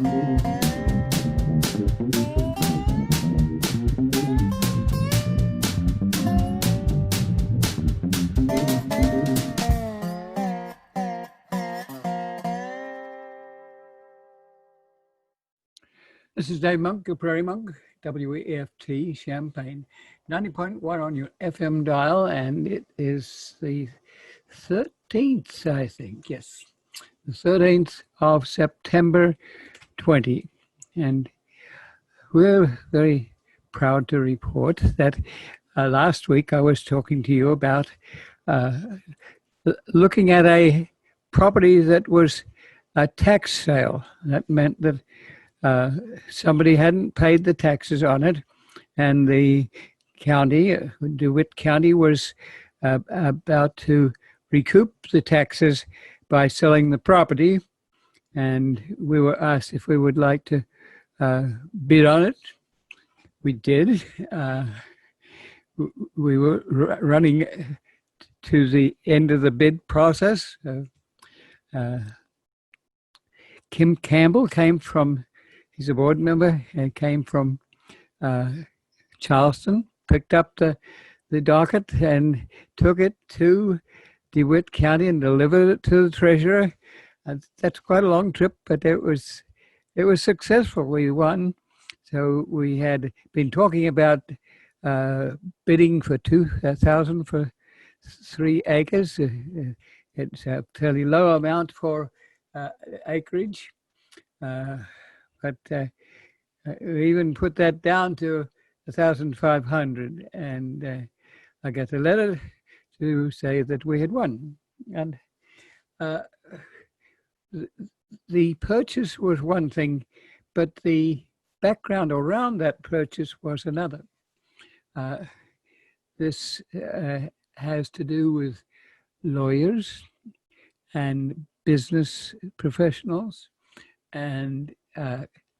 This is Dave Monk, your Prairie Monk, WEFT, Champaign, 90.1 on your FM dial, and it is the 13th, I think, yes, the 13th of September 20. And we're very proud to report that last week I was talking to you about looking at a property that was a tax sale. That meant that somebody hadn't paid the taxes on it, and the county, DeWitt County, was about to recoup the taxes by selling the property, and we were asked if we would like to bid on it. We did. We were running to the end of the bid process. Kim Campbell came from, he's a board member, and came from Charleston, picked up the docket and took it to DeWitt County and delivered it to the treasurer. That's quite a long trip, but it was successful. We won. So we had been talking about bidding for $2,000 for 3 acres. It's a fairly low amount for acreage. But we even put that down to 1,500, and I got a letter to say that we had won. And the purchase was one thing, but the background around that purchase was another. This has to do with lawyers and business professionals and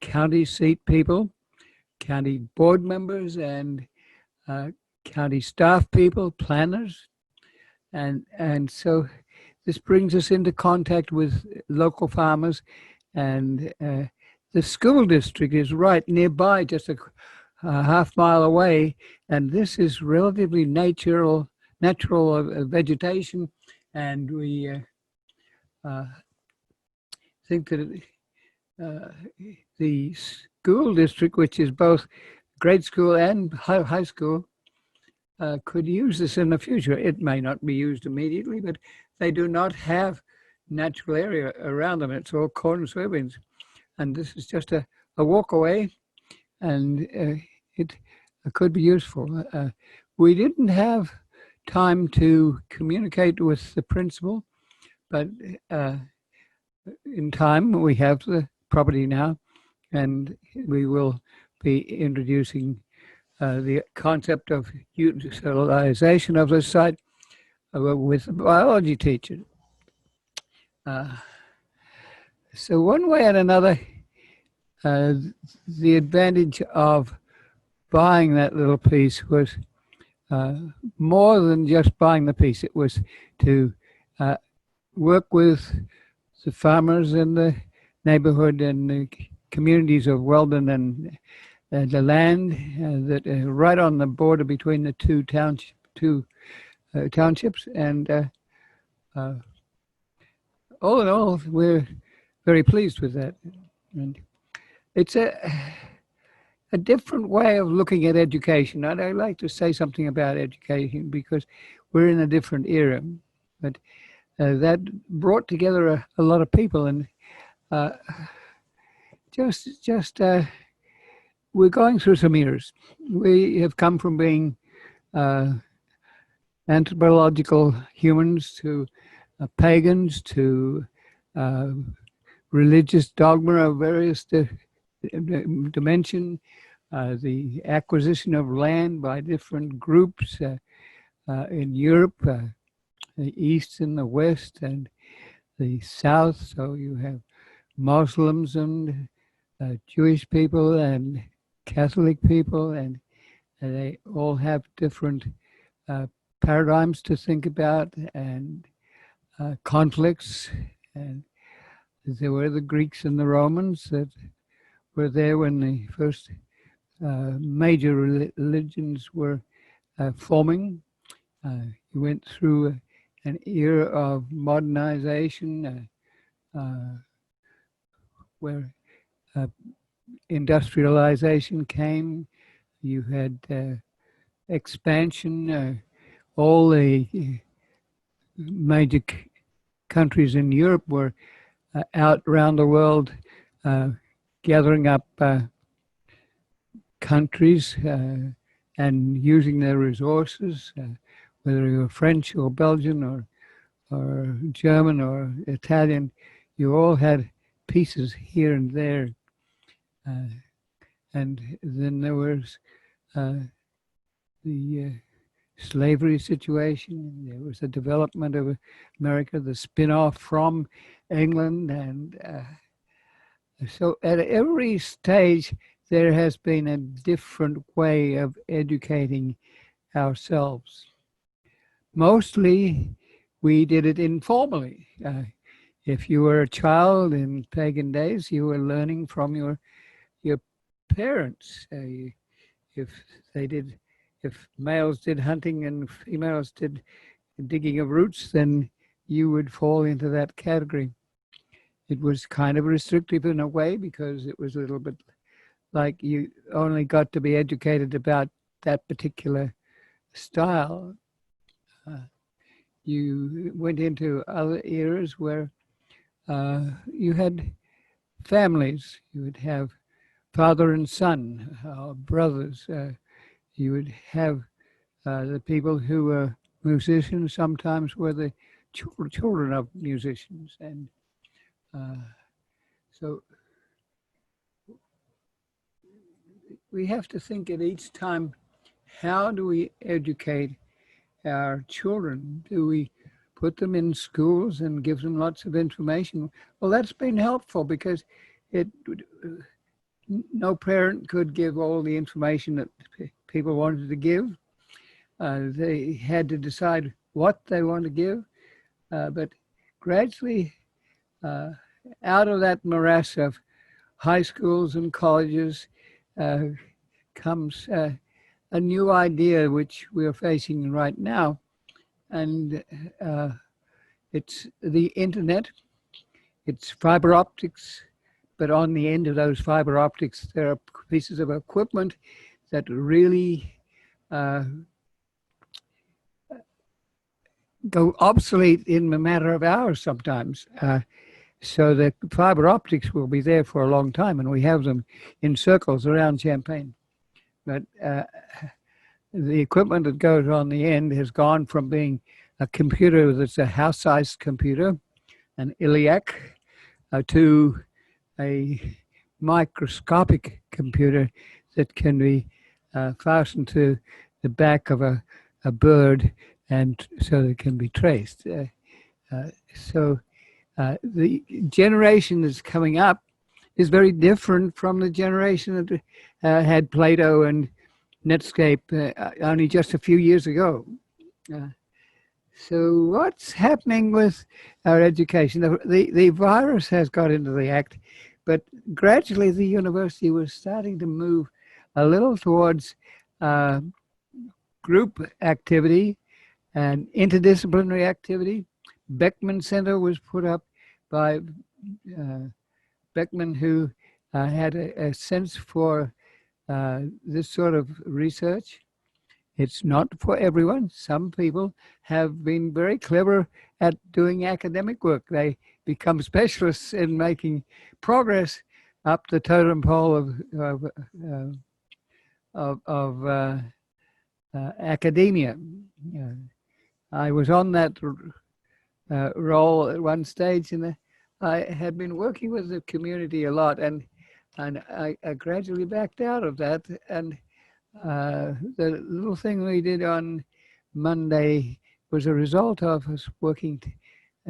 county seat people, county board members, and county staff people, planners. And so this brings us into contact with local farmers, and the school district is right nearby, just a half-mile away, and this is relatively natural vegetation, and we think that the school district, which is both grade school and high school, could use this in the future. It may not be used immediately, but they do not have natural area around them. It's all corn and soybeans. And this is just a walk away, and it could be useful. We didn't have time to communicate with the principal, but in time we have the property now, and we will be introducing the concept of utilization of the site with a biology teacher. So one way and another, the advantage of buying that little piece was more than just buying the piece. It was to work with the farmers in the neighborhood and the communities of Weldon and the land that is right on the border between the two townships. And all in all, we're very pleased with that. And it's a different way of looking at education. And I'd like to say something about education because we're in a different era. But that brought together a lot of people, and we're going through some eras. We have come from being anthropological humans to pagans to religious dogma of various dimension, the acquisition of land by different groups in Europe, the East and the West and the South. So you have Muslims and Jewish people and Catholic people, and they all have different paradigms to think about and conflicts. And There were the Greeks and the Romans that were there when the first major religions were forming. You went through an era of modernization where industrialization came. You had expansion. All the major countries in Europe were out around the world gathering up countries and using their resources, whether you were French or Belgian or German or Italian, you all had pieces here and there. And then there was the slavery situation. There was the development of America, the spin-off from England. And so at every stage, there has been a different way of educating ourselves. Mostly, we did it informally. If you were a child in pagan days, you were learning from your parents. If males did hunting and females did digging of roots, then you would fall into that category. It was kind of restrictive in a way because it was a little bit like you only got to be educated about that particular style. You went into other eras where you had families. You would have father and son, brothers. You would have the people who were musicians sometimes were the children of musicians. And so we have to think at each time, how do we educate our children? Do we put them in schools and give them lots of information? Well, that's been helpful because no parent could give all the information that people wanted to give. They had to decide what they want to give. But gradually, out of that morass of high schools and colleges comes a new idea which we're facing right now. And it's the internet, it's fiber optics, but on the end of those fiber optics, there are pieces of equipment that really go obsolete in a matter of hours sometimes. So the fiber optics will be there for a long time, and we have them in circles around Champaign. But the equipment that goes on the end has gone from being a computer that's a house-sized computer, an iliac, to a microscopic computer that can be fastened to the back of a bird, and so it can be traced. So the generation that's coming up is very different from the generation that had Plato and Netscape only just a few years ago. So what's happening with our education? The virus has got into the act, but gradually the university was starting to move a little towards group activity and interdisciplinary activity. Beckman Center was put up by Beckman, who had a sense for this sort of research. It's not for everyone. Some people have been very clever at doing academic work. They become specialists in making progress up the totem pole of academia. I was on that role at one stage, and I had been working with the community a lot, and I gradually backed out of that. And the little thing we did on Monday was a result of us working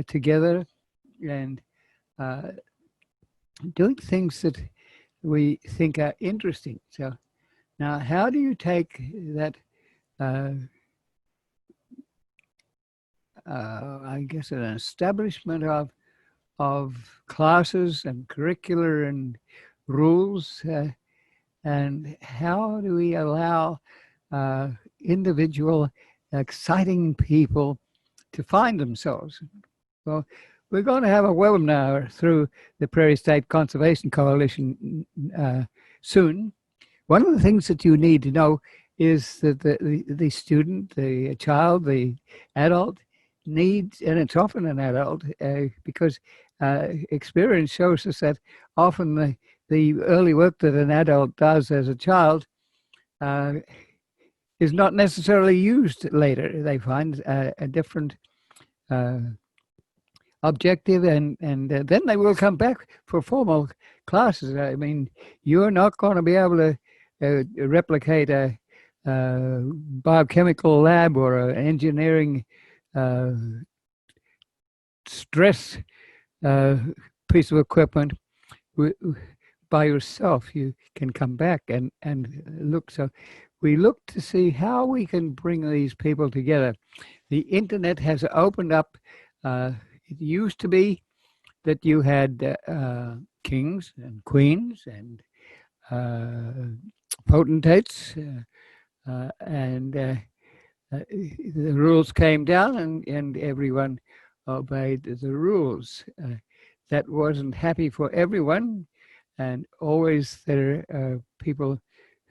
together and doing things that we think are interesting. So now, how do you take that, I guess, an establishment of of classes and curricular and rules, and how do we allow individual, exciting people to find themselves? Well, we're going to have a webinar through the Prairie State Conservation Coalition soon. One of the things that you need to know is that the student, the child, the adult needs, and it's often an adult, because experience shows us that often the early work that an adult does as a child is not necessarily used later. They find a different objective, and then they will come back for formal classes. I mean, you're not going to be able to replicate a biochemical lab or an engineering stress piece of equipment by yourself. You can come back and look. So we look to see how we can bring these people together. The internet has opened up. It used to be that you had kings and queens and potentates, and the rules came down, and everyone obeyed the rules. That wasn't happy for everyone, and always there are people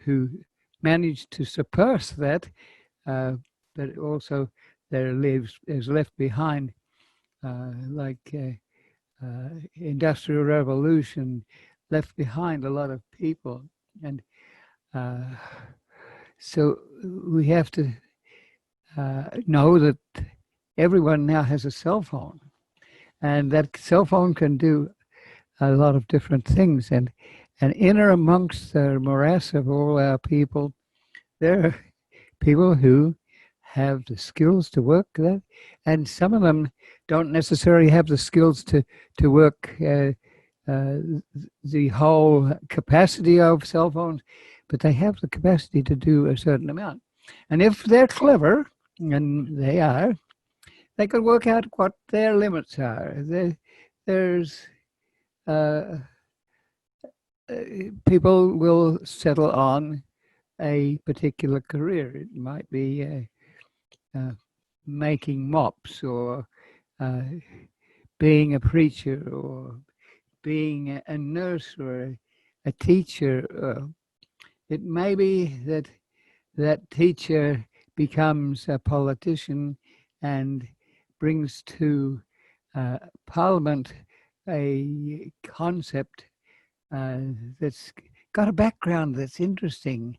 who managed to suppress that, but also there is left behind, like Industrial Revolution left behind a lot of people. And so we have to know that everyone now has a cell phone, and that cell phone can do a lot of different things. And in or amongst the morass of all our people, there are people who have the skills to work that, and some of them don't necessarily have the skills to work the whole capacity of cell phones, but they have the capacity to do a certain amount. And if they're clever, and they are, they can work out what their limits are. There's people will settle on a particular career. It might be making mops, or being a preacher, or being a nurse, or a teacher. It may be that that teacher becomes a politician and brings to Parliament a concept that's got a background that's interesting,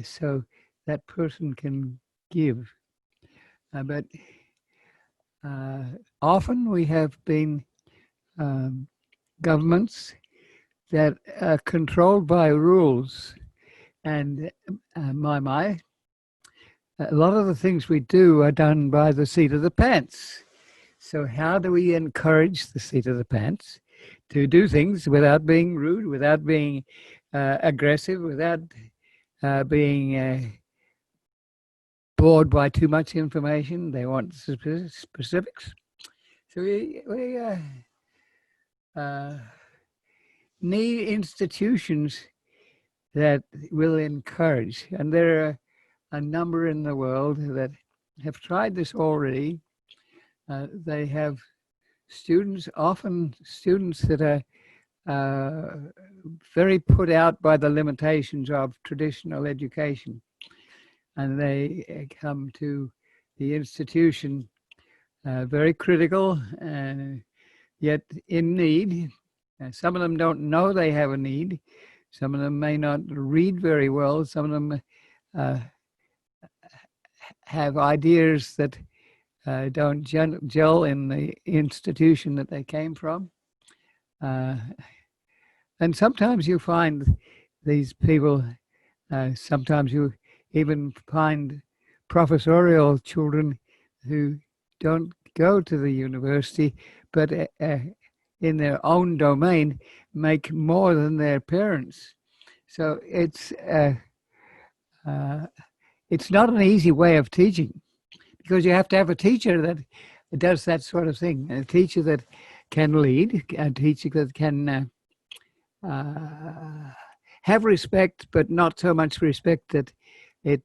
so that person can give. But often we have been governments that are controlled by rules, and a lot of the things we do are done by the seat of the pants. So how do we encourage the seat of the pants to do things without being rude, without being aggressive, without being bored by too much information? They want specifics. So we need institutions that will encourage, and there are a number in the world that have tried this already. They have students, often students that are very put out by the limitations of traditional education, and they come to the institution very critical and yet in need. Some of them don't know they have a need. Some of them may not read very well. Some of them have ideas that don't gel in the institution that they came from. And sometimes you find these people, sometimes you even find professorial children who don't go to the university, but in their own domain make more than their parents. So it's not an easy way of teaching, because you have to have a teacher that does that sort of thing, a teacher that can lead, a teacher that can have respect, but not so much respect that it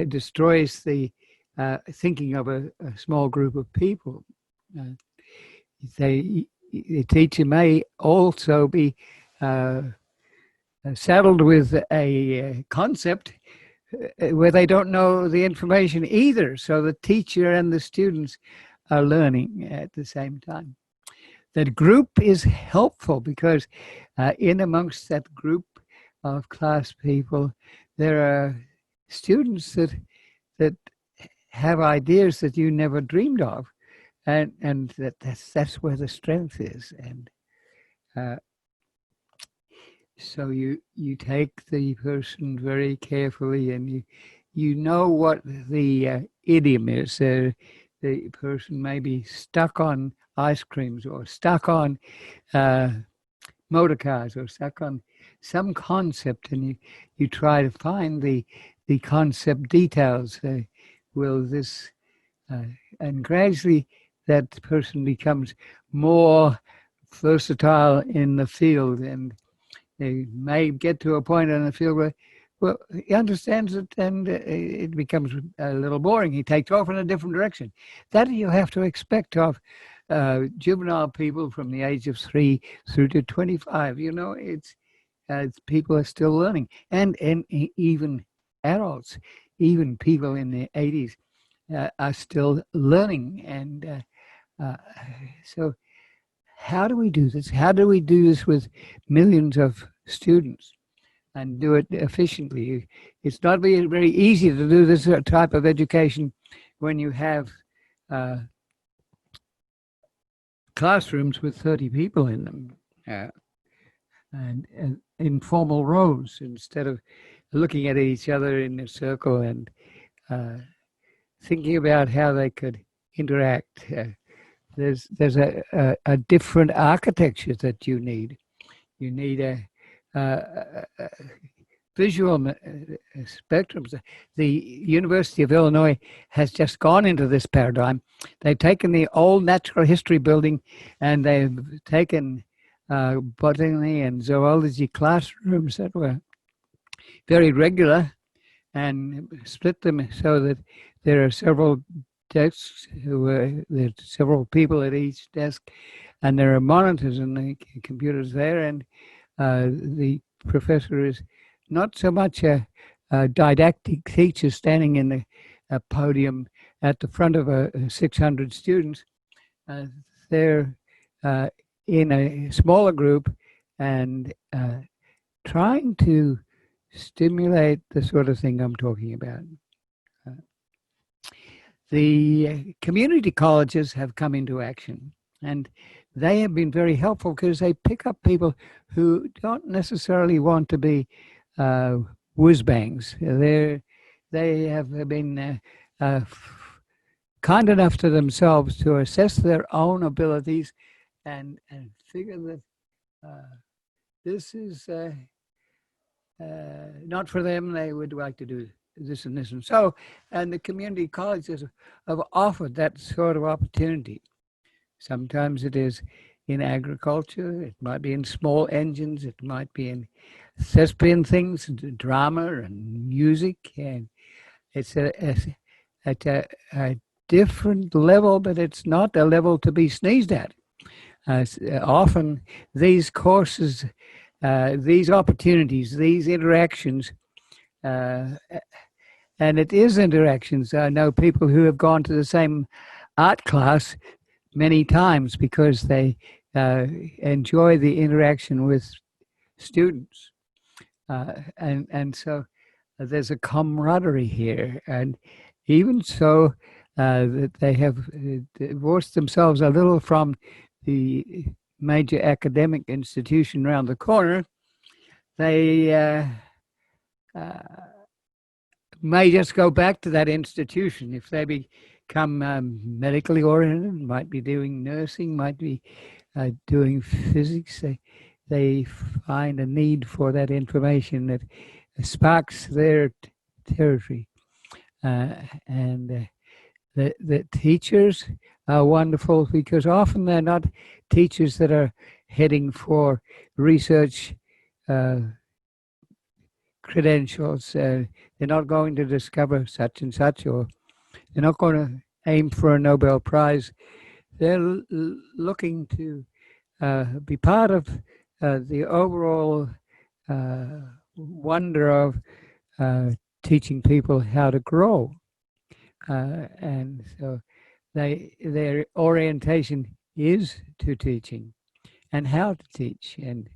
destroys the thinking of a small group of people. The teacher may also be saddled with a concept where they don't know the information either. So the teacher and the students are learning at the same time. That group is helpful because in amongst that group of class people, there are students that have ideas that you never dreamed of, and that's where the strength is. And so you take the person very carefully, and you know what the idiom is. The person may be stuck on ice creams, or stuck on motor cars, or stuck on some concept, and you try to find the concept details. Will this and gradually that person becomes more versatile in the field, and they may get to a point in the field where, well, he understands it, and it becomes a little boring. He takes off in a different direction. That you have to expect of juvenile people from the age of 3 through to 25. You know, it's people are still learning, and even adults, even people in their 80s are still learning. And so how do we do this? How do we do this with millions of students and do it efficiently? It's not very easy to do this type of education when you have classrooms with 30 people in them, and informal rows, instead of looking at each other in a circle and thinking about how they could interact. There's a different architecture that you need. You need a visual spectrums. The University of Illinois has just gone into this paradigm. They've taken the old natural history building, and they've taken botany and zoology classrooms that were very regular, and split them so that there are several desks, there's several people at each desk, and there are monitors and the computers there, and the professor is not so much a didactic teacher standing in a podium at the front of 600 students. They're in a smaller group and trying to stimulate the sort of thing I'm talking about. The community colleges have come into action, and they have been very helpful because they pick up people who don't necessarily want to be whiz-bangs. They have been kind enough to themselves to assess their own abilities and figure that this is not for them. They would like to do this and this and so, and the community colleges have offered that sort of opportunity. Sometimes it is in agriculture, it might be in small engines, it might be in thespian things, drama and music, and it's at a different level, but it's not a level to be sneezed at. Often these courses, these opportunities, these interactions, and it is interactions. I know people who have gone to the same art class many times because they enjoy the interaction with students. And so there's a camaraderie here. And even so, that they have divorced themselves a little from the major academic institution around the corner, they may just go back to that institution. If they become medically oriented, might be doing nursing, might be doing physics, they find a need for that information that sparks their territory. And The teachers are wonderful because often they're not teachers that are heading for research uh, credentials. They're not going to discover such and such, or they're not going to aim for a Nobel Prize. They're looking to be part of the overall uh, wonder of uh, teaching people how to grow. And so their orientation is to teaching and how to teach. And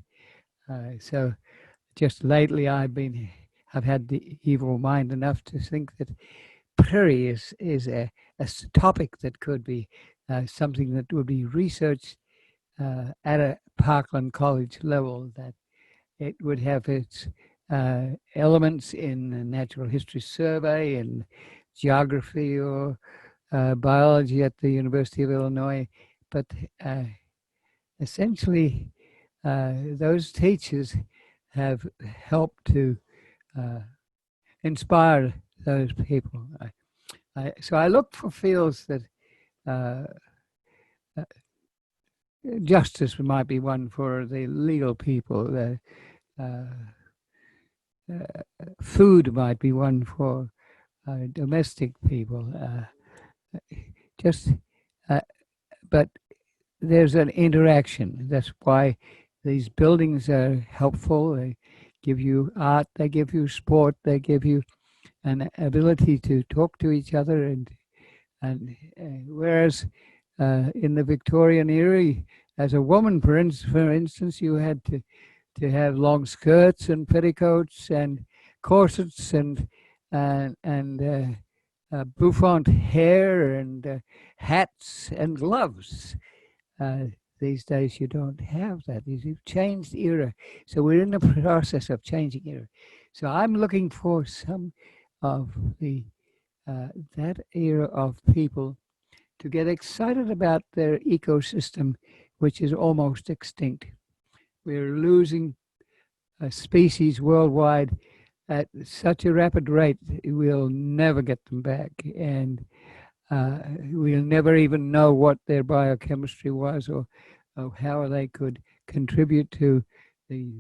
so just lately I've had the evil mind enough to think that prairie is a topic that could be something that would be researched at a Parkland College level, that it would have its elements in a natural history survey and geography or biology at the University of Illinois. But essentially, those teachers have helped to inspire those people. So I look for fields that uh, justice might be one for the legal people. Uh, Food might be one for domestic people. Just, but there's an interaction. That's why these buildings are helpful. They give you art, they give you sport, they give you an ability to talk to each other. And whereas in the Victorian era, as a woman, for instance, you had to have long skirts and petticoats and corsets and bouffant hair and hats and gloves. Uh, these days you don't have that. You've changed era. So we're in the process of changing era. So I'm looking for some of the that era of people to get excited about their ecosystem, which is almost extinct. We're losing a species worldwide at such a rapid rate, we'll never get them back. And we'll never even know what their biochemistry was, or how they could contribute to the,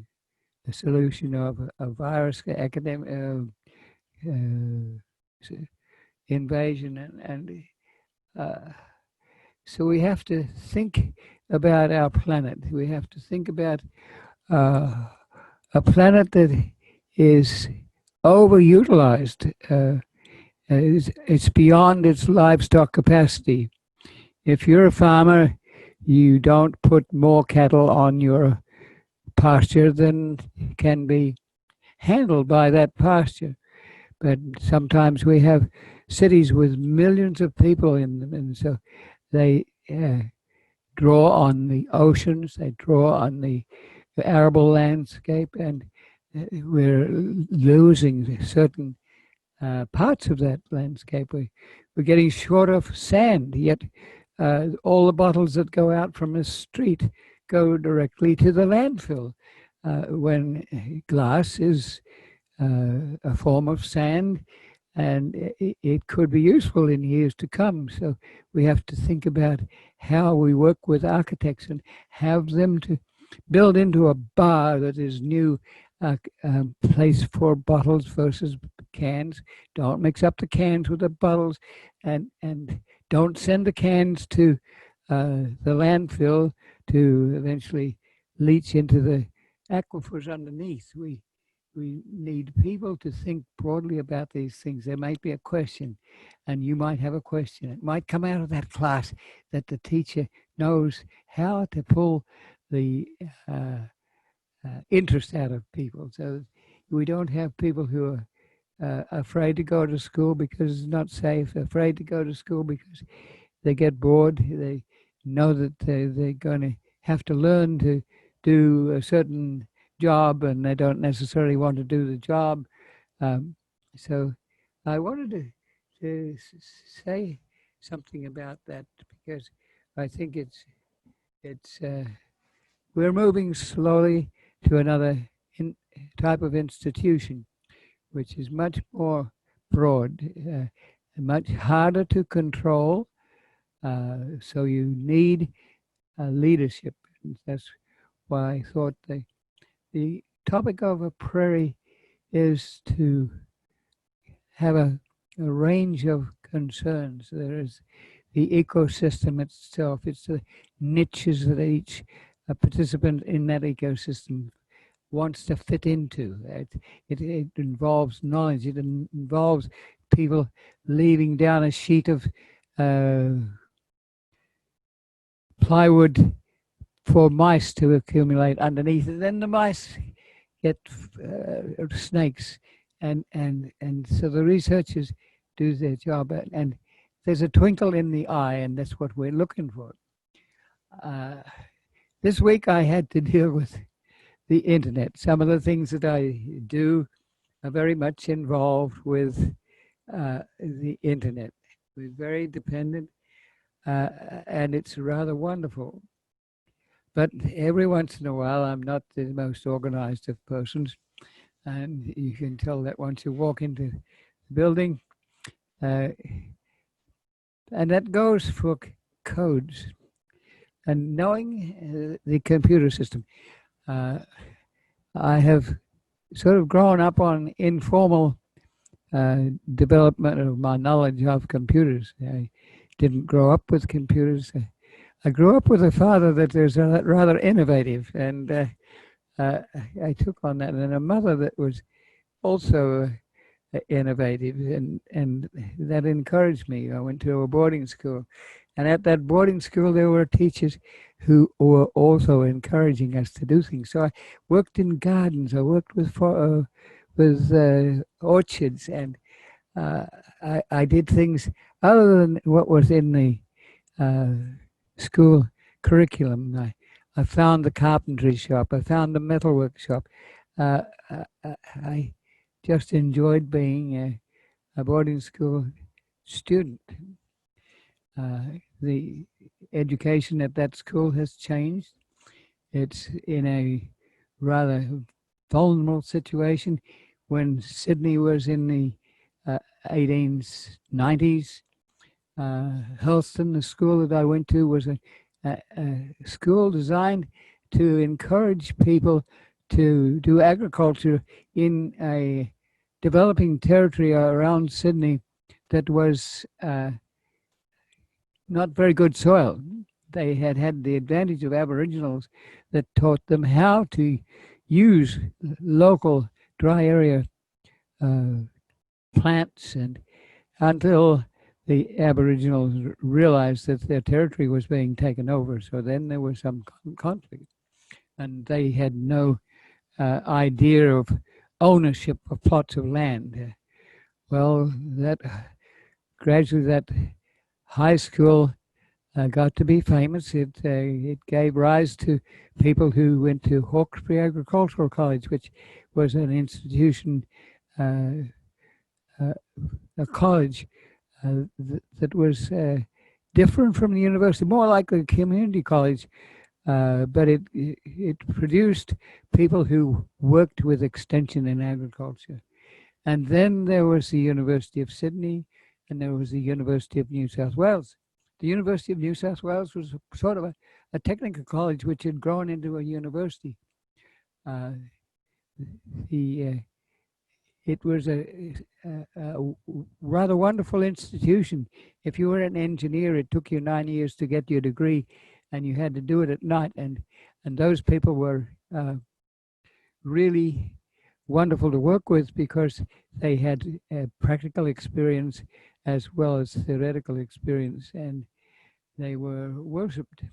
the solution of a virus academic invasion. And so we have to think about our planet. We have to think about a planet that is overutilized. It's beyond its livestock capacity. If you're a farmer, you don't put more cattle on your pasture than can be handled by that pasture. But sometimes we have cities with millions of people in them, and so they draw on the oceans, they draw on the arable landscape, and we're losing certain parts of that landscape. We're getting short of sand, yet all the bottles that go out from the street go directly to the landfill, when glass is a form of sand, and it could be useful in years to come. So we have to think about how we work with architects and have them to build into a bar that is new, place for bottles versus cans. Don't mix up the cans with the bottles, and don't send the cans to the landfill to eventually leach into the aquifers underneath. We need people to think broadly about these things. There might be a question, and you might have a question. It might come out of that class that the teacher knows how to pull the interest out of people. So we don't have people who are afraid to go to school because it's not safe, afraid to go to school because they get bored. They know that they're going to have to learn to do a certain job, and they don't necessarily want to do the job. So I wanted to say something about that, because I think it's we're moving slowly to another type of institution, which is much more broad. much harder to control. So you need leadership. And that's why I thought the topic of a prairie is to have a range of concerns. There is the ecosystem itself. It's the niches that each participant in that ecosystem wants to fit into. It involves knowledge. It involves people leaving down a sheet of plywood for mice to accumulate underneath, and then the mice get snakes, and so the researchers do their job, and there's a twinkle in the eye, and that's what we're looking for. This week I had to deal with the internet. Some of the things that I do are very much involved with the internet. We're very dependent, and it's rather wonderful. But every once in a while, I'm not the most organized of persons, and you can tell that once you walk into the building. And that goes for codes and knowing the computer system. I have sort of grown up on informal development of my knowledge of computers. I didn't grow up with computers. I grew up with a father that was rather innovative, and I took on that, and a mother that was also innovative, and that encouraged me. I went to a boarding school, and at that boarding school there were teachers who were also encouraging us to do things. So I worked in gardens. I worked with orchards, and I did things other than what was in the school curriculum. I found the carpentry shop. I found the metalwork shop. I just enjoyed being a boarding school student. The education at that school has changed. It's in a rather vulnerable situation. When Sydney was in the 1890s, Helston, the school that I went to, was a school designed to encourage people to do agriculture in a developing territory around Sydney that was not very good soil. They had the advantage of Aboriginals that taught them how to use local dry area plants, and until the Aboriginals realized that their territory was being taken over. So then there was some conflict, and they had no idea of ownership of plots of land. Well, that gradually that high school got to be famous. It gave rise to people who went to Hawkesbury Agricultural College, which was an institution, a college that was different from the university, more like a community college, but it produced people who worked with extension in agriculture. And then there was the University of Sydney, and there was the University of New South Wales. The University of New South Wales was sort of a technical college which had grown into a university. It was a rather wonderful institution. If you were an engineer, it took you 9 years to get your degree, and you had to do it at night. And those people were really wonderful to work with because they had practical experience as well as theoretical experience, and they were worshipped.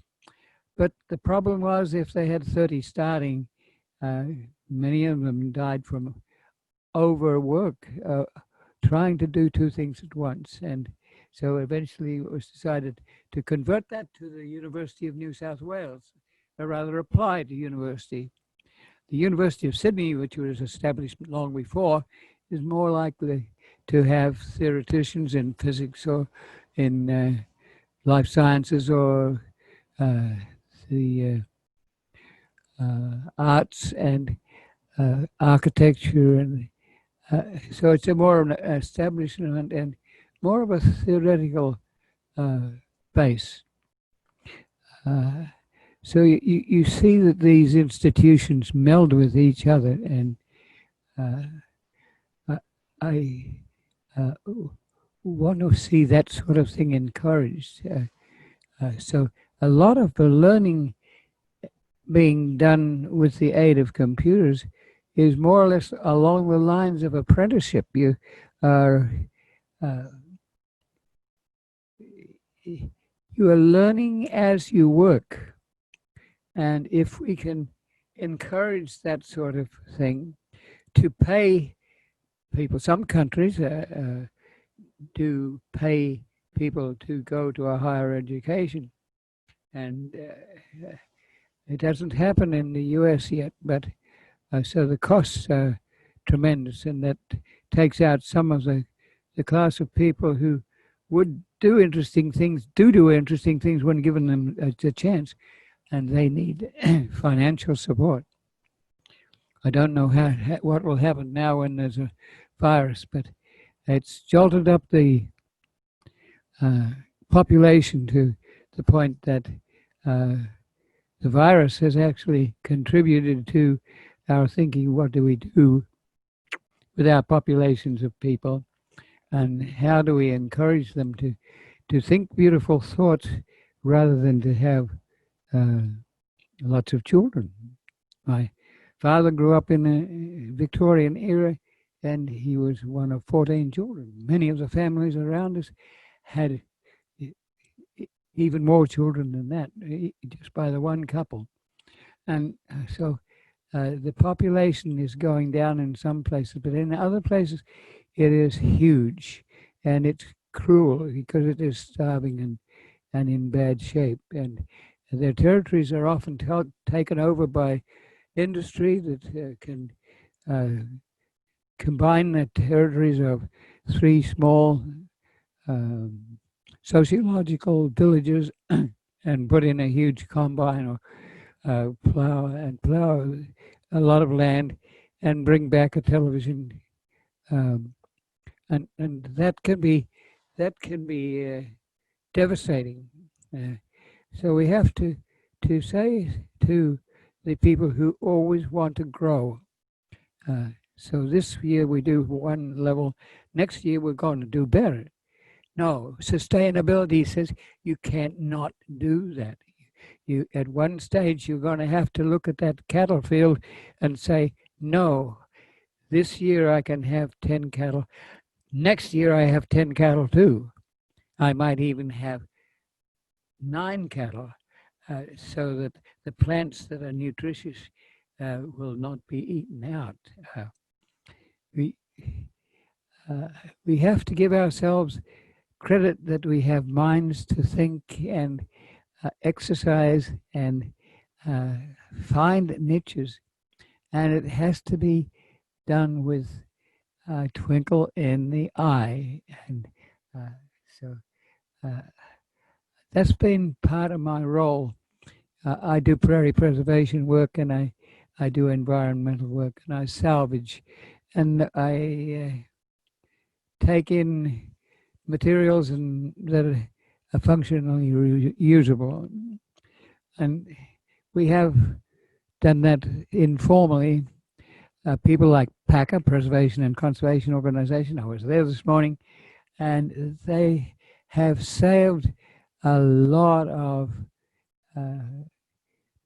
But the problem was, if they had 30 starting, many of them died from overwork, trying to do two things at once. And so eventually it was decided to convert that to the University of New South Wales, a rather applied university. The University of Sydney, which was established long before, is more likely to have theoreticians in physics or in life sciences or the arts and architecture, and so it's a more establishment and more of a theoretical base. So you see that these institutions meld with each other, and I, I want to see that sort of thing encouraged. So a lot of the learning being done with the aid of computers is more or less along the lines of apprenticeship. You are you are learning as you work, and if we can encourage that sort of thing to pay people, some countries do pay people to go to a higher education, and it doesn't happen in the US yet, but so the costs are tremendous, and that takes out some of the class of people who would do interesting things, do interesting things when given them a chance, and they need financial support. I don't know what will happen now when there's a virus, but it's jolted up the population to the point that the virus has actually contributed to our thinking, what do we do with our populations of people, and how do we encourage them to think beautiful thoughts rather than to have lots of children. My father grew up in the Victorian era, and he was one of 14 children. Many of the families around us had even more children than that, just by the one couple. And so the population is going down in some places, but in other places it is huge, and it's cruel because it is starving and in bad shape. And their territories are often taken over by industry that can combine the territories of 3 small sociological villages and put in a huge combine or plow a lot of land and bring back a television, and that can be devastating. So we have to say to the people who always want to grow. So this year we do one level. Next year we're going to do better. No, sustainability says you can't not do that. You at one stage you're going to have to look at that cattle field and say, no, this year I can have 10 cattle. Next year I have 10 cattle too. I might even have 9 cattle, so that the plants that are nutritious will not be eaten out. We have to give ourselves credit that we have minds to think and exercise and find niches, and it has to be done with a twinkle in the eye. And so that's been part of my role. I do prairie preservation work, and I do environmental work, and I salvage, and I take in materials and that are functionally usable. And we have done that informally. People like PACA, Preservation and Conservation Organization, I was there this morning, and they have saved a lot of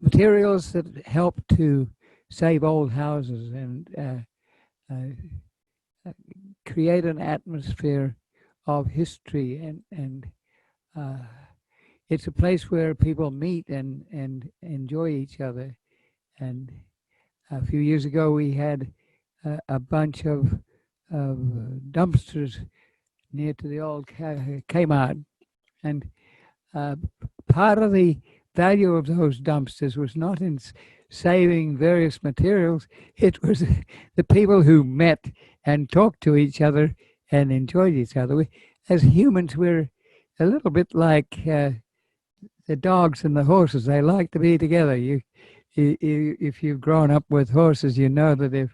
materials that help to save old houses and create an atmosphere of history, and it's a place where people meet and enjoy each other. And a few years ago we had a bunch of dumpsters near to the old Kmart, and part of the value of those dumpsters was not in saving various materials, it was the people who met and talked to each other and enjoyed each other. As humans, we're a little bit like the dogs and the horses. They like to be together. If you've grown up with horses, you know that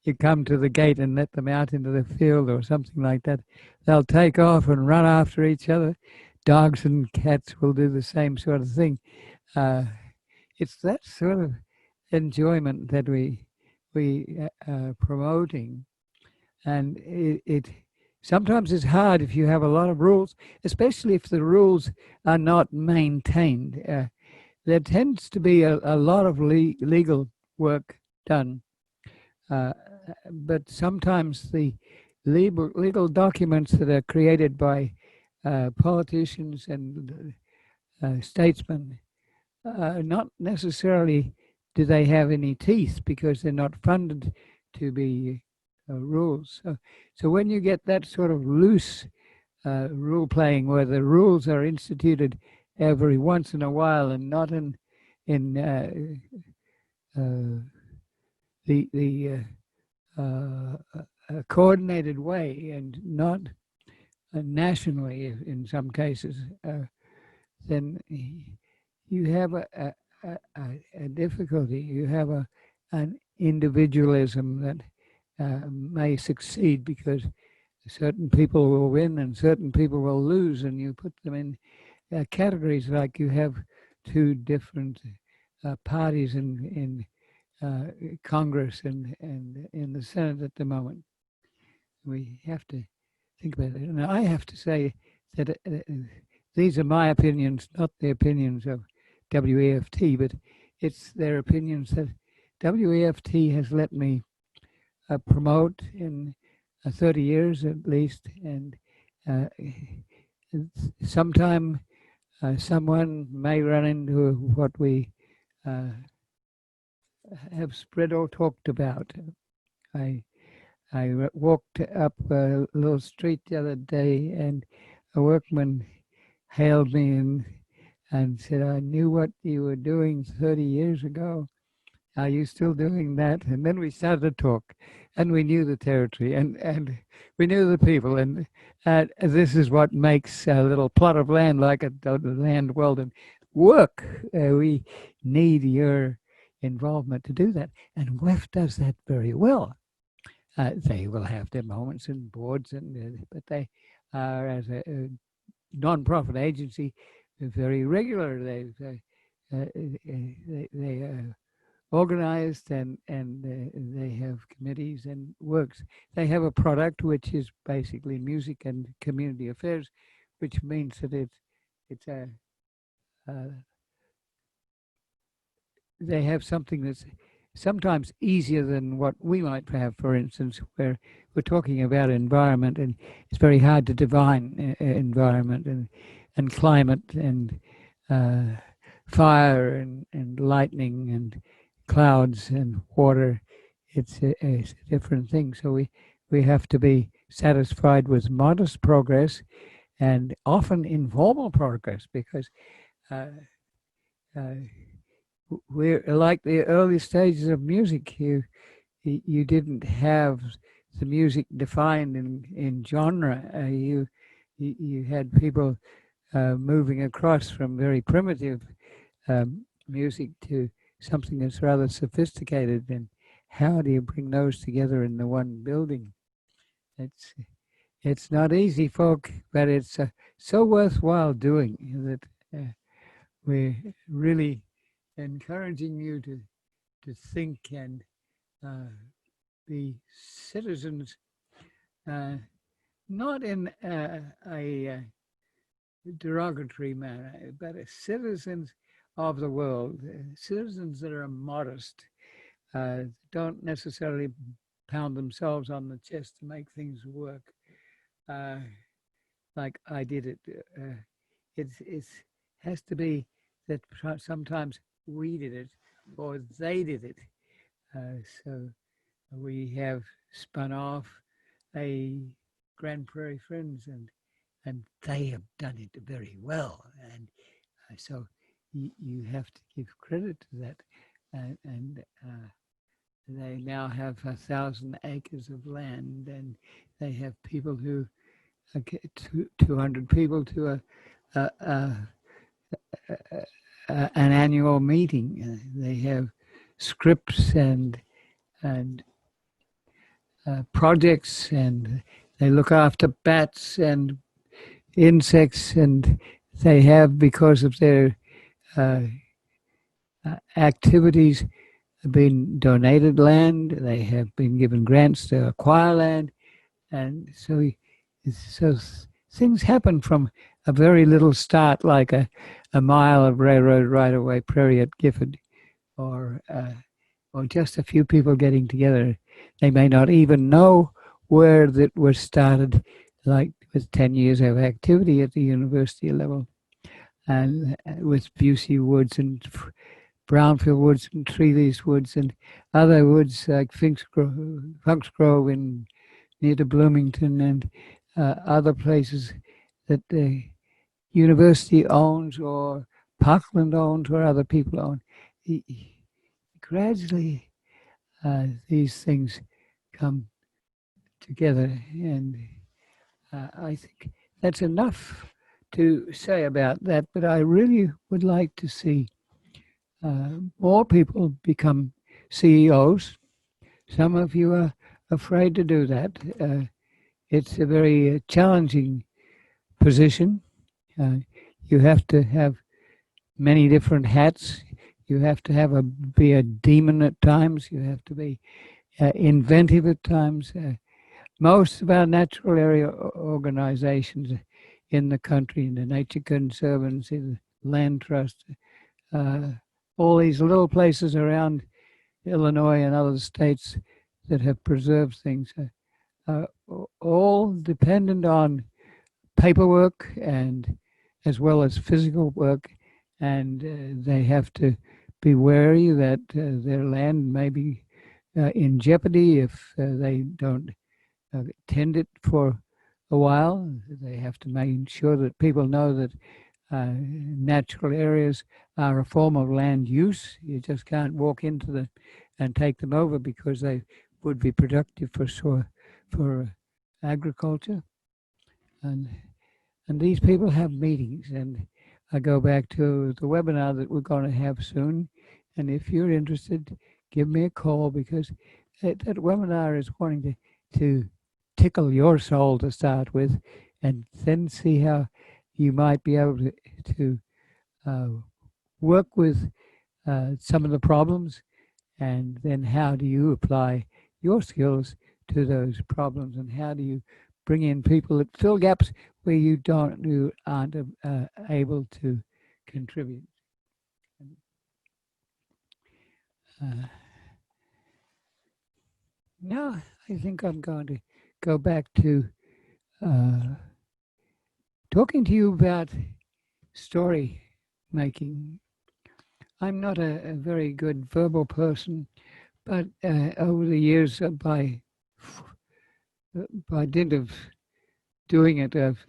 you come to the gate and let them out into the field or something like that, they'll take off and run after each other. Dogs and cats will do the same sort of thing. It's that sort of enjoyment that we promoting, and it sometimes it's hard if you have a lot of rules, especially if the rules are not maintained. There tends to be a lot of legal work done, but sometimes the legal documents that are created by politicians and statesmen, not necessarily do they have any teeth because they're not funded to be rules. So when you get that sort of loose rule playing where the rules are instituted every once in a while and not in the a coordinated way and not nationally in some cases, then you have a difficulty. You have an individualism that may succeed because certain people will win and certain people will lose, and you put them in categories like you have two different parties in Congress and in the Senate at the moment. We have to think about it. And I have to say that these are my opinions, not the opinions of WEFT, but it's their opinions that WEFT has let me promote in 30 years at least, and sometime someone may run into what we have spread or talked about. I walked up a little street the other day, and a workman hailed me and said, "I knew what you were doing 30 years ago. Are you still doing that?" And then we started to talk, and we knew the territory, and we knew the people, and this is what makes a little plot of land like a land Weldon work. We need your involvement to do that, and WEF does that very well. They will have their moments and boards, but they are, as a non-profit agency, very regular. They are organized and they have committees and works. They have a product which is basically music and community affairs, which means that it's a they have something that's sometimes easier than what we might have, for instance, where we're talking about environment, and it's very hard to define environment and climate and fire and lightning and clouds and water. It's a different thing. So we have to be satisfied with modest progress and often informal progress, because we're like the early stages of music. You didn't have the music defined in genre. You had people moving across from very primitive music to something that's rather sophisticated. And how do you bring those together in the one building? It's not easy, folk, but it's so worthwhile doing that we're really encouraging you to think and be citizens, not in a derogatory manner, but as citizens of the world, citizens that are modest, don't necessarily pound themselves on the chest to make things work like I did it. It has to be that sometimes we did it or they did it. So we have spun off a Grand Prairie Friends, and they have done it very well. And so you have to give credit to that. And they now have 1,000 acres of land, and they have people who 200 people to an annual meeting. They have scripts and projects, and they look after bats and insects, and they have, because of their uh, activities, been donated land. They have been given grants to acquire land, and so things happen from a very little start, like a mile of railroad right away prairie at Gifford, or just a few people getting together. They may not even know where that was started, like with 10 years of activity at the university level, and with Busey Woods and Brownfield Woods and Treeley's Woods and other woods like Funk's Grove in near to Bloomington, and other places that the university owns or Parkland owns or other people own. Gradually, these things come together, and I think that's enough to say about that. But I really would like to see more people become CEOs. Some of you are afraid to do that. It's a very challenging position. Uh, you have to have many different hats. You have to be a demon at times. You have to be inventive at times. Most of our natural area organizations in the country, the Nature Conservancy, the Land Trust, uh, all these little places around Illinois and other states that have preserved things, are all dependent on paperwork and as well as physical work, and they have to be wary that their land may be in jeopardy if they don't tend it for a while. They have to make sure that people know that natural areas are a form of land use. You just can't walk into them and take them over because they would be productive for agriculture. And these people have meetings, and I go back to the webinar that we're going to have soon. And if you're interested, give me a call, because that webinar is wanting to tickle your soul to start with, and then see how you might be able to work with some of the problems, and then how do you apply your skills to those problems, and how do you bring in people that fill gaps where you aren't able to contribute. Now I think I'm going to go back to talking to you about story making. I'm not a very good verbal person, but over the years, by dint of doing it, I've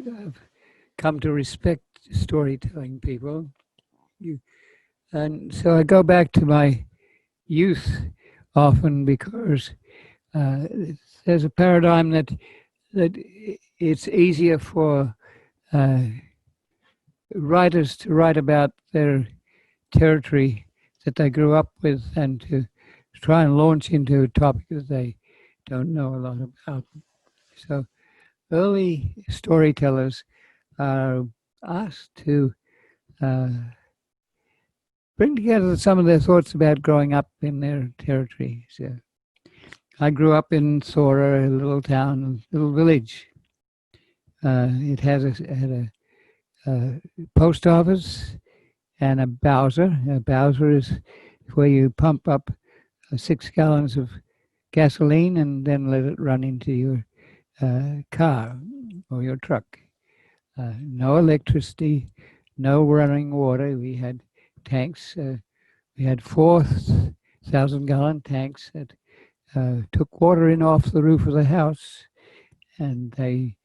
come to respect storytelling people. And so I go back to my youth often, because there's a paradigm that it's easier for writers to write about their territory that they grew up with than to try and launch into a topic that they don't know a lot about. So early storytellers are asked to bring together some of their thoughts about growing up in their territory. So I grew up in Thora, a little town, little village. It had a post office and a Bowser. A Bowser is where you pump up 6 gallons of gasoline and then let it run into your car or your truck. No electricity, no running water. We had tanks. We had 4,000-gallon tanks that took water in off the roof of the house, and they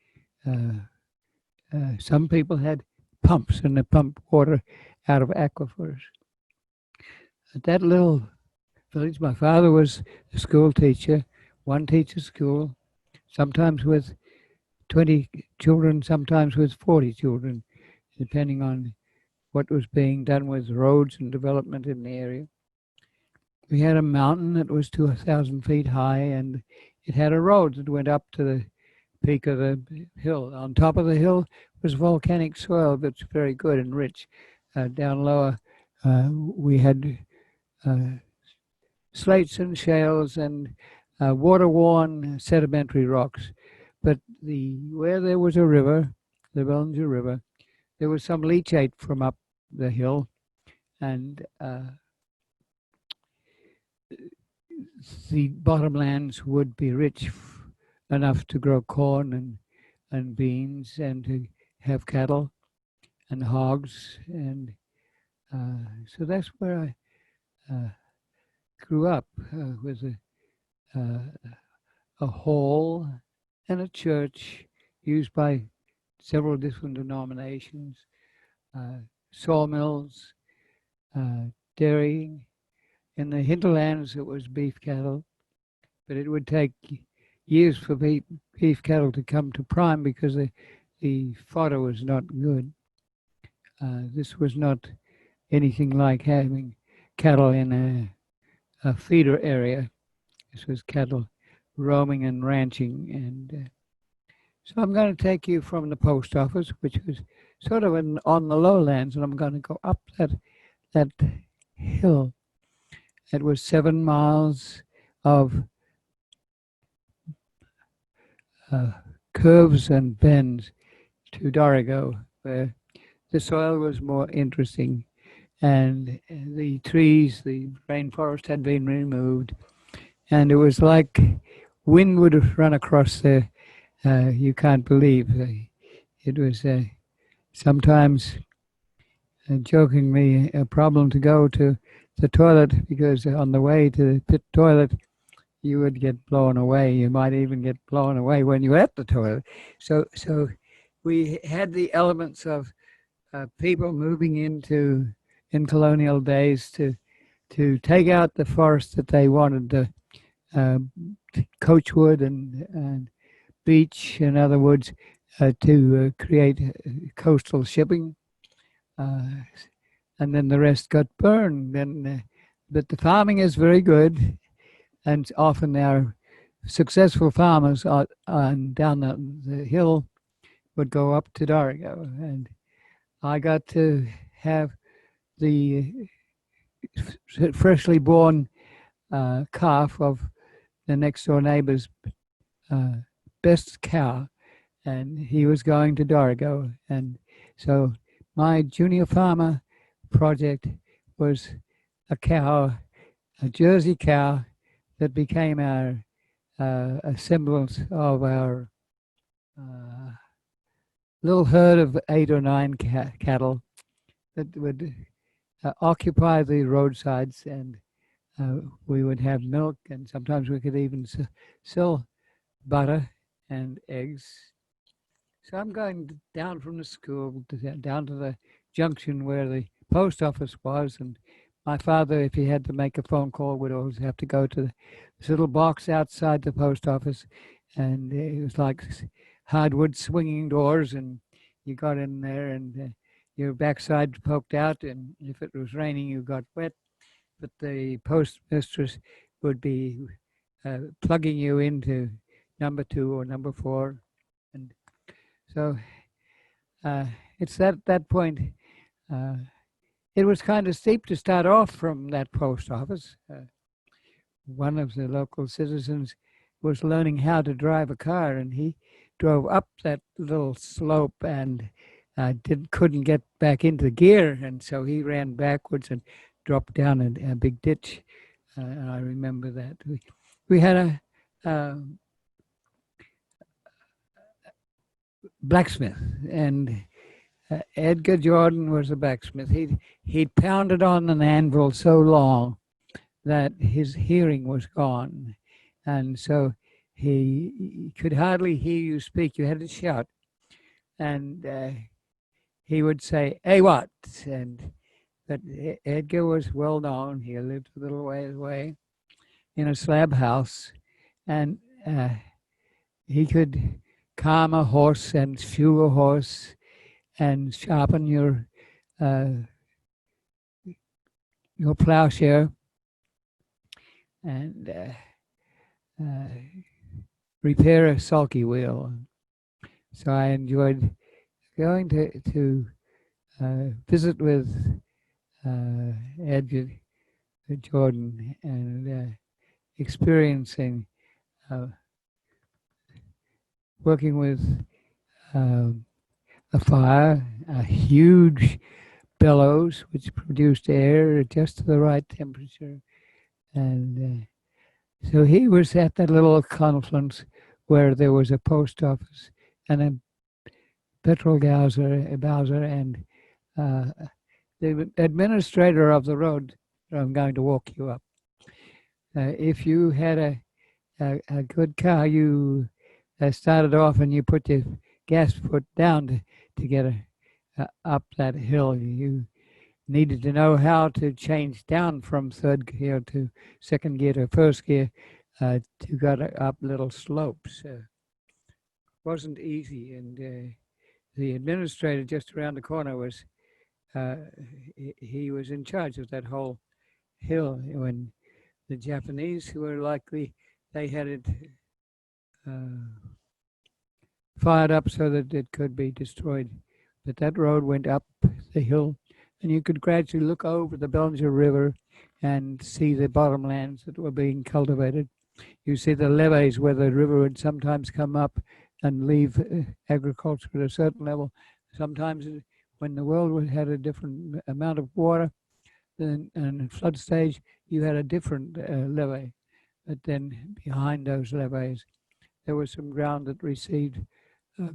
some people had pumps, and they pumped water out of aquifers. At that little village, my father was a school teacher, one teacher school, sometimes with 20 children, sometimes with 40 children, depending on what was being done with roads and development in the area. We had a mountain that was 2,000 feet high, and it had a road that went up to the peak of the hill. On top of the hill was volcanic soil that's very good and rich. Down lower, we had slates and shales and water-worn sedimentary rocks. But where there was a river, the Bellinger River, there was some leachate from up the hill, and the bottomlands would be rich enough to grow corn and beans and to have cattle and hogs. And so that's where I grew up, with a hall and a church used by several different denominations, sawmills, dairying. In the hinterlands, it was beef cattle, but it would take years for beef cattle to come to prime because the fodder was not good. This was not anything like having cattle in a feeder area. This was cattle roaming and ranching. And so I'm going to take you from the post office, which was sort of on the lowlands, and I'm going to go up that hill. It was 7 miles of curves and bends to Dorrigo, where the soil was more interesting, and the trees, the rainforest had been removed, and it was like wind would have run across there. You can't believe. It was sometimes, jokingly, a problem to go to the toilet, because on the way to the pit toilet, you would get blown away. You might even get blown away when you were at the toilet. So we had the elements of people moving in colonial days to take out the forest that they wanted to coach wood and beech and other woods to create coastal shipping. And then the rest got burned. But the farming is very good, and often our successful farmers down the hill would go up to Dorrigo, and I got to have the freshly born calf of the next door neighbor's best cow, and he was going to Dorrigo. And so my junior farmer project was a Jersey cow that became a semblance of our little herd of 8 or 9 cattle that would occupy the roadsides, and we would have milk, and sometimes we could even sell butter and eggs. So I'm going down from the school down to the junction where the post office was, and my father, if he had to make a phone call, would always have to go to this little box outside the post office, and it was like hardwood swinging doors, and you got in there, and your backside poked out, and if it was raining, you got wet. But the postmistress would be plugging you into number 2 or number 4, and so it's that point. It was kind of steep to start off from that post office. One of the local citizens was learning how to drive a car, and he drove up that little slope and couldn't get back into gear, and so he ran backwards and dropped down a big ditch. And I remember that. We had a blacksmith, and Edgar Jordan was a blacksmith. He'd pounded on an anvil so long that his hearing was gone, and so he could hardly hear you speak. You had to shout, and he would say, "Hey, what?" But Edgar was well known. He lived a little ways away in a slab house, and he could calm a horse and shoe a horse and sharpen your plowshare, and repair a sulky wheel. So I enjoyed going to visit with Edgar Jordan and experiencing uh, working with um a fire, a huge bellows which produced air at just the right temperature. And so he was at that little confluence where there was a post office and a petrol Bowser and uh, the administrator of the road. I'm going to walk you up. If you had a good car, you started off and you put your gas foot down to get up that hill. You needed to know how to change down from third gear to second gear to first gear to get up little slopes. Wasn't easy, and the administrator just around the corner was uh, he was in charge of that whole hill when the Japanese, who were likely, they had it fired up so that it could be destroyed. But that road went up the hill, and you could gradually look over the Bellinger River and see the bottomlands that were being cultivated. You see the levees where the river would sometimes come up and leave agriculture at a certain level. Sometimes when the world had a different amount of water and flood stage, you had a different levee. But then behind those levees, there was some ground that received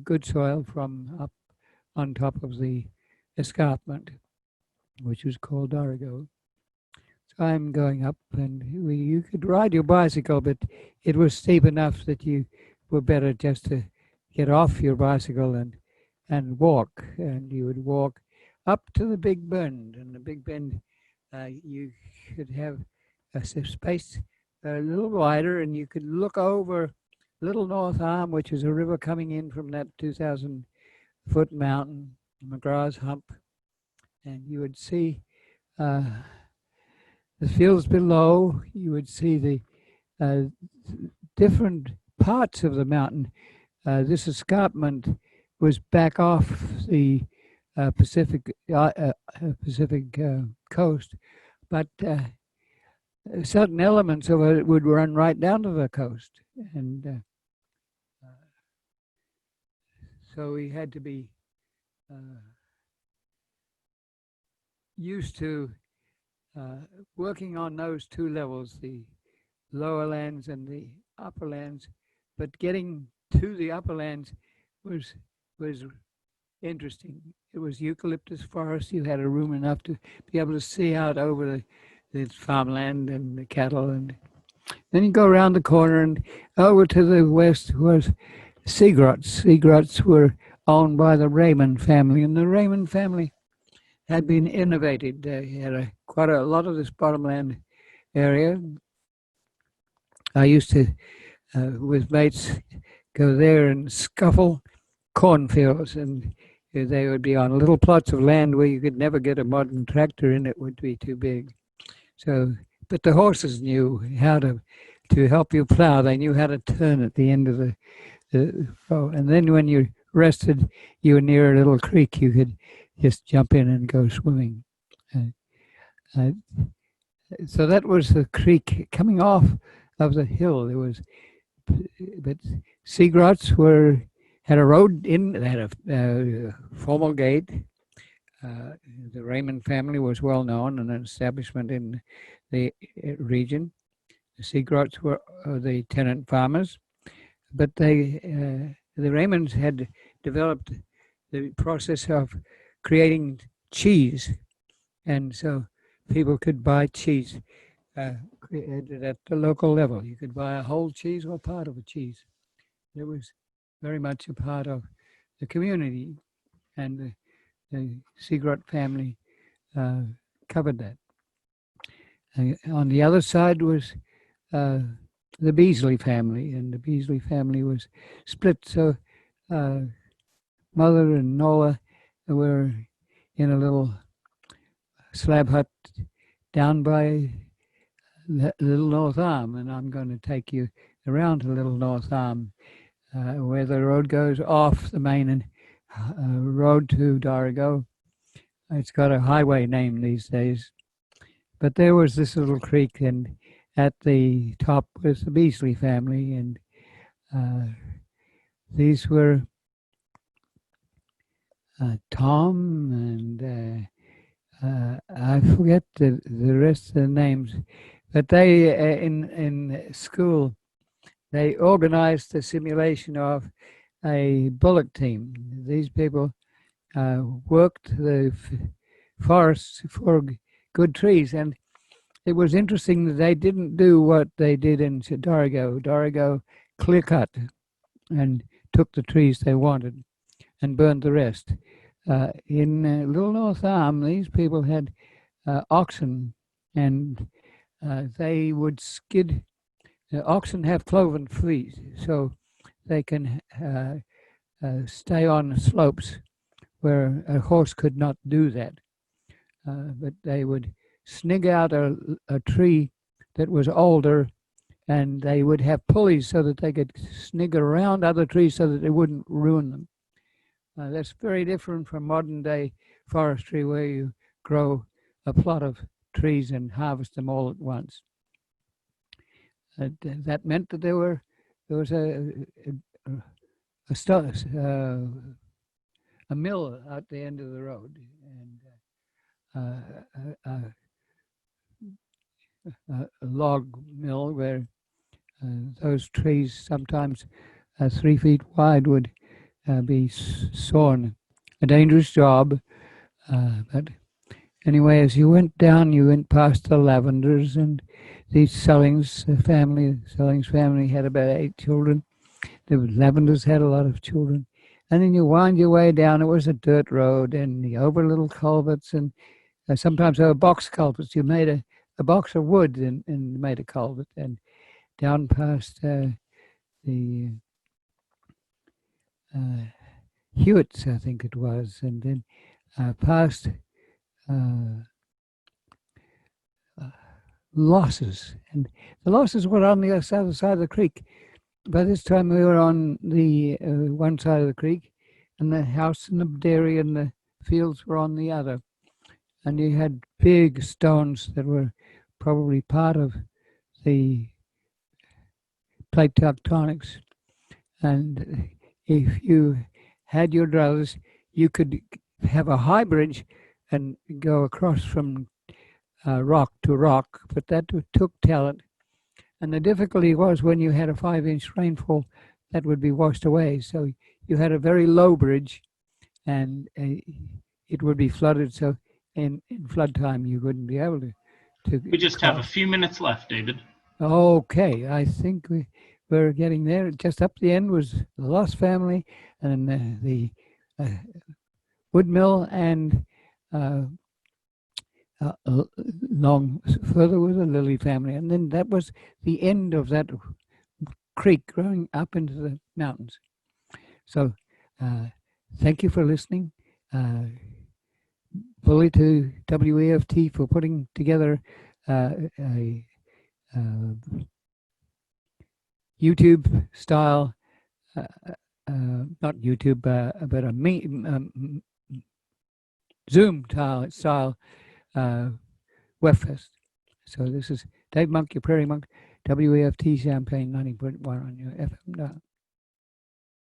good soil from up on top of the escarpment, which was called Dorigo. So I'm going up, and you could ride your bicycle, but it was steep enough that you were better just to get off your bicycle and walk. And you would walk up to the Big Bend, and the Big Bend, you could have a space a little wider, and you could look over Little North Arm, which is a river coming in from that 2,000-foot mountain, McGraw's Hump, and you would see the fields below. You would see the different parts of the mountain. This escarpment was back off the Pacific coast, but certain elements of it would run right down to the coast, and so we had to be used to working on those two levels, the lower lands and the upper lands. But getting to the upper lands was interesting. It was eucalyptus forest. You had a room enough to be able to see out over the farmland and the cattle, and then you go around the corner and over to the west was Seagrots. Seagrots were owned by the Raymond family, and the Raymond family had been innovated. They had quite a lot of this bottomland area. I used to, with mates, go there and scuffle cornfields, and they would be on little plots of land where you could never get a modern tractor in. It would be too big. So, but the horses knew how to help you plow. They knew how to turn at the end of the and then when you rested, you were near a little creek. You could just jump in and go swimming. So that was the creek coming off of the hill. There was, but Seagrots had a road in. They had a formal gate. The Raymond family was well known and an establishment in the region. The Seagrots were the tenant farmers, but the Raymonds had developed the process of creating cheese, and so people could buy cheese created at the local level. You could buy a whole cheese or part of a cheese. It was very much a part of the community, and the Seagrot family covered that. On the other side was the Beasley family, and the Beasley family was split. So Mother and Nola were in a little slab hut down by Little North Arm, and I'm going to take you around to Little North Arm, where the road goes off the main and road to Dorrigo. It's got a highway name these days. But there was this little creek, and at the top was the Beasley family, and these were Tom and I forget the rest of the names, but they in school they organized a simulation of a bullock team. These people worked the forests for good trees, and it was interesting that they didn't do what they did in Dorrigo. Dorrigo clear cut and took the trees they wanted and burned the rest. In Little North Arm, these people had oxen, and they would skid. Oxen have cloven feet, so they can stay on slopes where a horse could not do that. But they would snig out a tree that was older, and they would have pulleys so that they could snig around other trees so that they wouldn't ruin them. That's very different from modern day forestry, where you grow a plot of trees and harvest them all at once. That meant that there was a mill at the end of the road, and a log mill where those trees, sometimes 3 feet wide, would be sawn. A dangerous job, but anyway, as you went down, you went past the Lavenders, and the Sellings family had about 8 children. The Lavenders had a lot of children. And then you wind your way down. It was a dirt road, and you over little culverts, and sometimes there were box culverts. You made a box of wood and made a culvert, and down past the Hewitts, I think it was, and then past Losses. And the Losses were on the other side of the creek. By this time, we were on the one side of the creek, and the house and the dairy and the fields were on the other. And you had big stones that were probably part of the plate tectonics. And if you had your druthers, you could have a high bridge and go across from rock to rock, but that took talent. And the difficulty was when you had a 5-inch rainfall, that would be washed away. So you had a very low bridge, and it would be flooded. So in flood time, you wouldn't be able to. We just have a few minutes left, David. Okay, I think we're getting there. Just up the end was the Loss family, and the wood mill, and long further was the Lilly family, and then that was the end of that creek growing up into the mountains. So thank you for listening. Bully to WEFT for putting together a YouTube style, not YouTube, but a Zoom style WebFest. So this is Dave Monk, your Prairie Monk, WEFT Champaign 90.1 on your FM dial.